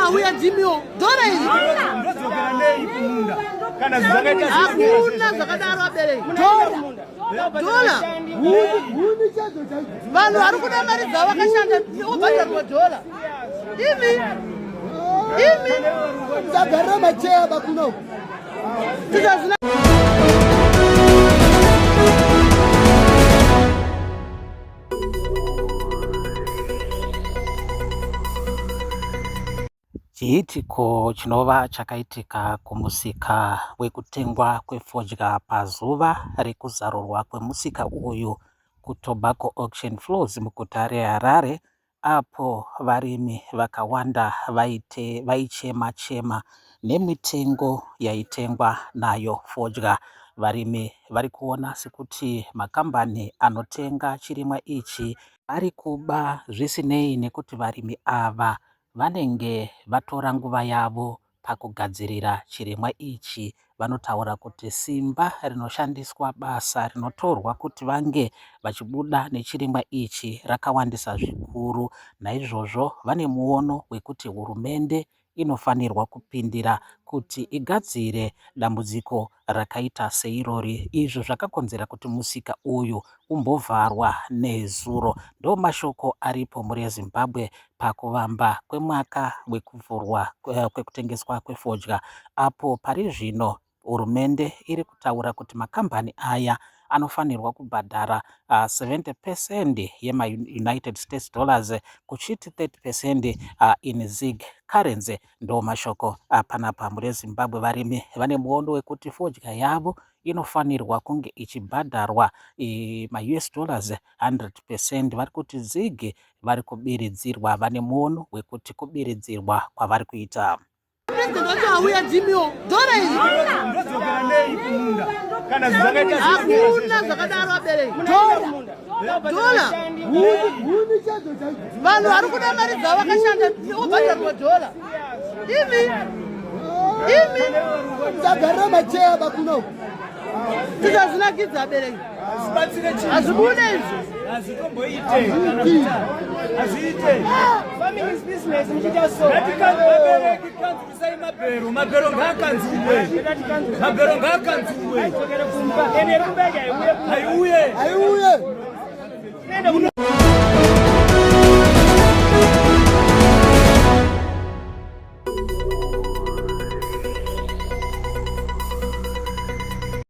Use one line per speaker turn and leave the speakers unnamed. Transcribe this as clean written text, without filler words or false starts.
hauya jimio dora hizi hakuna zakadaro abere dola vanhu vari kuda mari dzavo vakashanda obhadharwa dola imi tagarira macheya bakuno tizazina
chiitiko chinova chakaitika kumusika wekutengwa kwefodya pazuva rekuzarurwa kwemusika uyu kuTobacco Auction Floors muguta reHarare, apo varimi vakawanda vaichema nemitengo yaitengwa nayo fodya. Varimi vari kuona sekuti makambani anotenga chirimwa ichi ari kuba, zvisinei nekuti varimi ava vanenge vatora nguva yavo pakugadzirira chirimwa ichi. Vanotaura kuti simba rinoshandiswa, basa rinotorwa kuti vange vachibuda nechirimwa ichi rakawandisa zvikuru. Naizvozvo vane muono wekuti hurumende inofanirwa kupindira kuti igadzire dambudziko rakaita seirori. Izvo zvakakonzera kuti musika uyu umbovharwa nezuro. Ndo mashoko aripo muri Zimbabwe pakuvamba kwemwaka wekuvhurwa kwekutengeswa kwefodya, apo pari zvino hurumende iri kutaura kuti makambani aya anofanirwa kubhadhara 70% yemaUnited States dollars kuchiti 30% in ZiG currency. Ndo mashoko panapa muri Zimbabwe. Varimi vane muono wekuti fodya yavo inofanirwa kunge ichibhadharwa maUS dollars 100%. Vari kuti ZiG vari kubiridzirwa, vane muono wekuti kubiridzirwa kwavari kuita.
hakuna zakadaro abere dola vanhu vari kuda mari dzavo vakashanda obhadharwa dola imi tagarira macheya bakuno tizazvinakidza abereki hazvibude izvo
mabhero ngaakanziwe